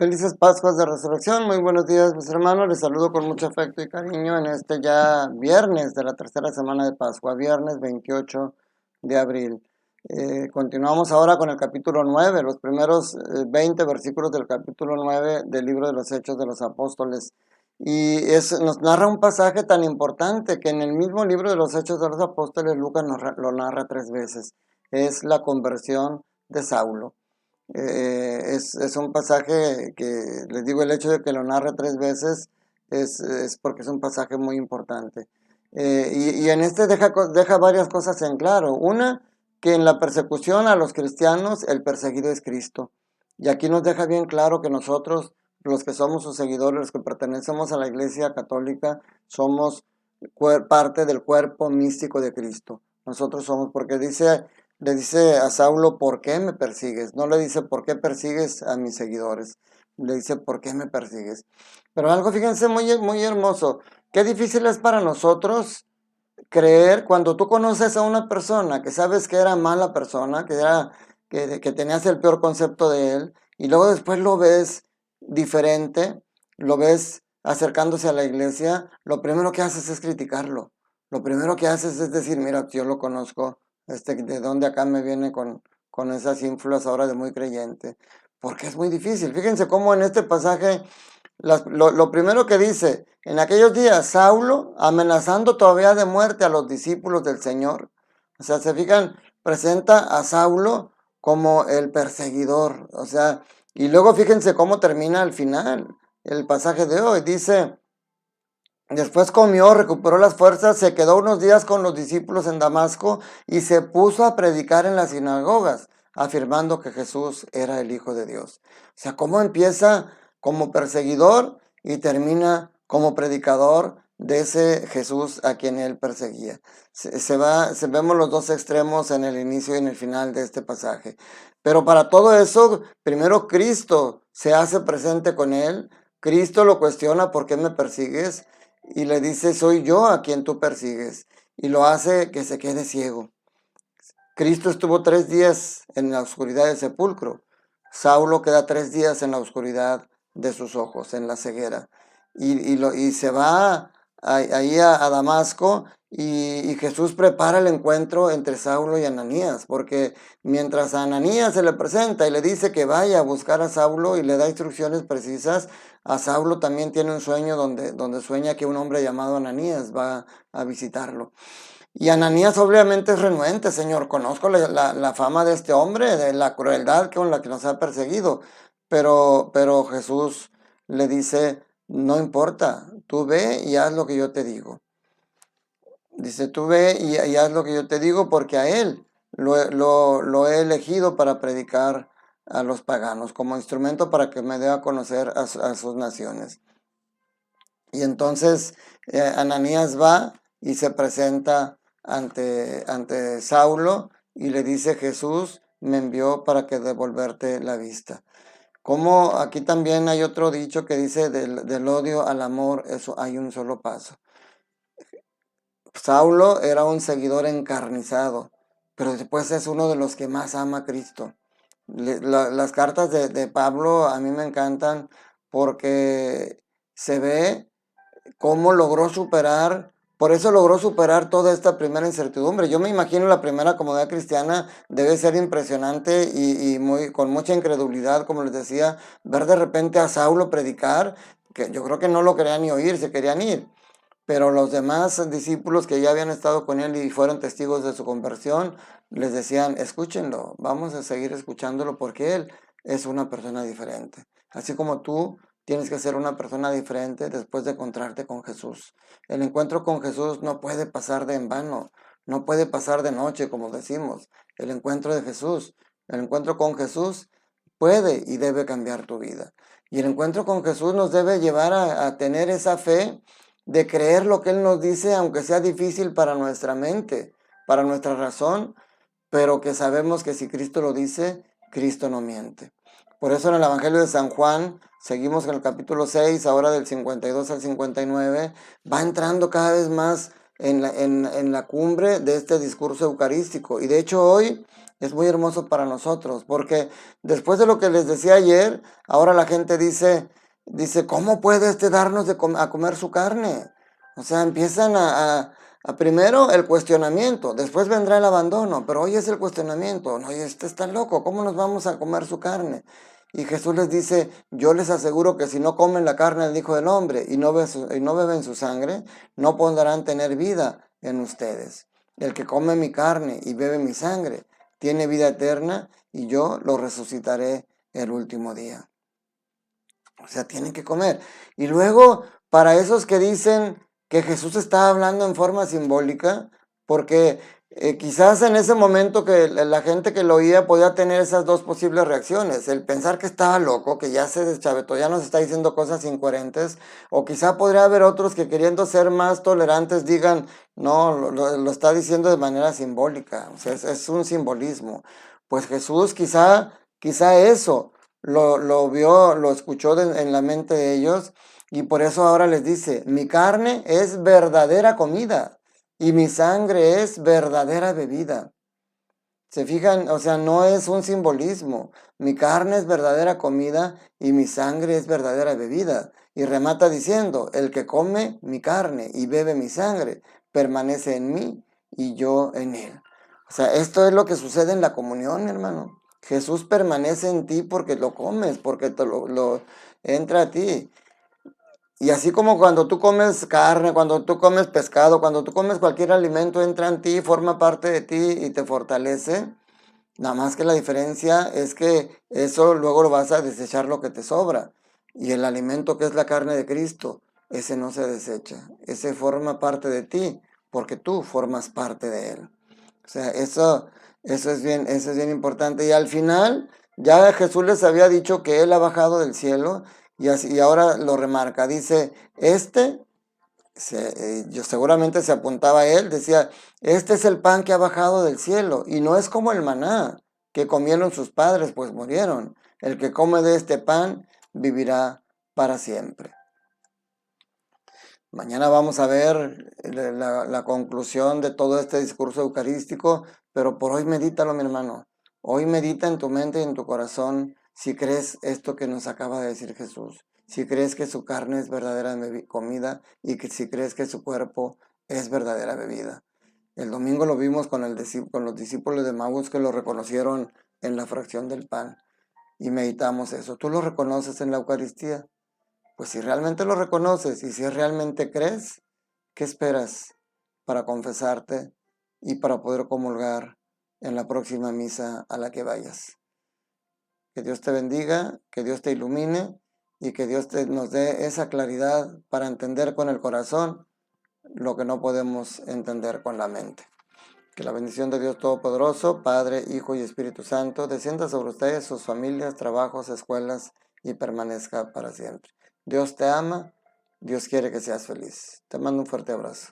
Felices Pascuas de Resurrección, muy buenos días mis hermanos, les saludo con mucho afecto y cariño en este ya viernes de la tercera semana de Pascua, viernes 28 de abril. Continuamos ahora con el capítulo 9, los primeros 20 versículos del capítulo 9 del libro de los Hechos de los Apóstoles. Nos narra un pasaje tan importante que en el mismo libro de los Hechos de los Apóstoles Lucas lo narra 3 veces. Es la conversión de Saulo. Es un pasaje que, les digo, el hecho de que lo narre 3 veces es porque es un pasaje muy importante. Y en este deja varias cosas en claro. Una, que en la persecución a los cristianos, el perseguido es Cristo. Y aquí nos deja bien claro que nosotros, los que somos sus seguidores, los que pertenecemos a la Iglesia Católica, somos parte del cuerpo místico de Cristo. Nosotros somos, porque le dice a Saulo, ¿por qué me persigues? No le dice, ¿por qué persigues a mis seguidores? Le dice, ¿por qué me persigues? Pero algo, fíjense, muy hermoso. Qué difícil es para nosotros creer cuando tú conoces a una persona que sabes que era mala persona, que tenías el peor concepto de él, y luego después lo ves diferente, lo ves acercándose a la iglesia, lo primero que haces es criticarlo. Lo primero que haces es decir, mira, yo lo conozco, de dónde acá me viene con esas ínfulas ahora de muy creyente. Porque es muy difícil. Fíjense cómo en este pasaje lo primero que dice, en aquellos días, Saulo amenazando todavía de muerte a los discípulos del Señor. O sea, se fijan, presenta a Saulo como el perseguidor. O sea, y luego fíjense cómo termina al final el pasaje de hoy. Dice, después comió, recuperó las fuerzas, se quedó unos días con los discípulos en Damasco y se puso a predicar en las sinagogas, afirmando que Jesús era el Hijo de Dios. O sea, cómo empieza como perseguidor y termina como predicador de ese Jesús a quien él perseguía. Vemos los dos extremos en el inicio y en el final de este pasaje. Pero para todo eso, primero Cristo se hace presente con él. Cristo lo cuestiona, ¿por qué me persigues? Y le dice, soy yo a quien tú persigues. Y lo hace que se quede ciego. Cristo estuvo 3 días en la oscuridad del sepulcro. Saulo queda 3 días en la oscuridad de sus ojos, en la ceguera. Y se va ahí a Damasco y Jesús prepara el encuentro entre Saulo y Ananías, porque mientras a Ananías se le presenta y le dice que vaya a buscar a Saulo y le da instrucciones precisas, a Saulo también tiene un sueño donde sueña que un hombre llamado Ananías va a visitarlo. Y Ananías obviamente es renuente, Señor, conozco la fama de este hombre, de la crueldad con la que nos ha perseguido, pero Jesús le dice, no importa, tú ve y haz lo que yo te digo. Dice, tú ve y haz lo que yo te digo porque a él lo he elegido para predicar a los paganos, como instrumento para que me dé a conocer a sus naciones. Y entonces Ananías va y se presenta ante Saulo y le dice, Jesús me envió para que devolverte la vista. Como aquí también hay otro dicho que dice, del odio al amor, eso hay un solo paso. Saulo era un seguidor encarnizado, pero después es uno de los que más ama a Cristo. Las cartas de Pablo a mí me encantan porque se ve cómo logró superar, por eso logró superar toda esta primera incertidumbre. Yo me imagino la primera comunidad cristiana debe ser impresionante y con mucha incredulidad, como les decía, ver de repente a Saulo predicar, que yo creo que no lo querían ni oír, se querían ir. Pero los demás discípulos que ya habían estado con él y fueron testigos de su conversión, les decían, escúchenlo, vamos a seguir escuchándolo porque él es una persona diferente. Así como tú tienes que ser una persona diferente después de encontrarte con Jesús. El encuentro con Jesús no puede pasar de en vano, no puede pasar de noche, como decimos. El encuentro de Jesús, el encuentro con Jesús puede y debe cambiar tu vida. Y el encuentro con Jesús nos debe llevar a tener esa fe de creer lo que Él nos dice, aunque sea difícil para nuestra mente, para nuestra razón, pero que sabemos que si Cristo lo dice, Cristo no miente. Por eso en el Evangelio de San Juan, seguimos en el capítulo 6, ahora del 52 al 59, va entrando cada vez más en la cumbre de este discurso eucarístico. Y de hecho hoy es muy hermoso para nosotros, porque después de lo que les decía ayer, ahora la gente dice, ¿cómo puede darnos a comer su carne? O sea, empiezan a primero el cuestionamiento, después vendrá el abandono, pero hoy es el cuestionamiento. No, este está loco, ¿cómo nos vamos a comer su carne? Y Jesús les dice, yo les aseguro que si no comen la carne del Hijo del Hombre y no beben su sangre, no podrán tener vida en ustedes. El que come mi carne y bebe mi sangre tiene vida eterna y yo lo resucitaré el último día. O sea, tienen que comer. Y luego, para esos que dicen que Jesús está hablando en forma simbólica, porque quizás en ese momento que la gente que lo oía podía tener esas dos posibles reacciones, el pensar que estaba loco, que ya se deschavetó, ya nos está diciendo cosas incoherentes, o quizá podría haber otros que queriendo ser más tolerantes digan, no, lo está diciendo de manera simbólica, o sea, es un simbolismo. Pues Jesús quizá eso lo vio, lo escuchó en la mente de ellos, y por eso ahora les dice, mi carne es verdadera comida y mi sangre es verdadera bebida. ¿Se fijan? O sea, no es un simbolismo. Mi carne es verdadera comida y mi sangre es verdadera bebida. Y remata diciendo, el que come mi carne y bebe mi sangre permanece en mí y yo en él. O sea, esto es lo que sucede en la comunión, hermano. Jesús permanece en ti porque lo comes, porque lo entra a ti. Y así como cuando tú comes carne, cuando tú comes pescado, cuando tú comes cualquier alimento, entra en ti, forma parte de ti y te fortalece. Nada más que la diferencia es que eso luego lo vas a desechar lo que te sobra. Y el alimento que es la carne de Cristo, ese no se desecha. Ese forma parte de ti porque tú formas parte de él. O sea, eso es bien importante. Y al final, ya Jesús les había dicho que él ha bajado del cielo y ahora lo remarca. Dice, yo seguramente se apuntaba a él, decía, este es el pan que ha bajado del cielo y no es como el maná que comieron sus padres, pues murieron. El que come de este pan vivirá para siempre. Mañana vamos a ver la conclusión de todo este discurso eucarístico, pero por hoy medítalo, mi hermano. Hoy medita en tu mente y en tu corazón si crees esto que nos acaba de decir Jesús. Si crees que su carne es verdadera comida y que si crees que su cuerpo es verdadera bebida. El domingo lo vimos con los discípulos de Maús que lo reconocieron en la fracción del pan y meditamos eso. ¿Tú lo reconoces en la Eucaristía? Pues si realmente lo reconoces y si realmente crees, ¿qué esperas para confesarte y para poder comulgar en la próxima misa a la que vayas? Que Dios te bendiga, que Dios te ilumine y que Dios nos dé esa claridad para entender con el corazón lo que no podemos entender con la mente. Que la bendición de Dios Todopoderoso, Padre, Hijo y Espíritu Santo, descienda sobre ustedes, sus familias, trabajos, escuelas y permanezca para siempre. Dios te ama, Dios quiere que seas feliz. Te mando un fuerte abrazo.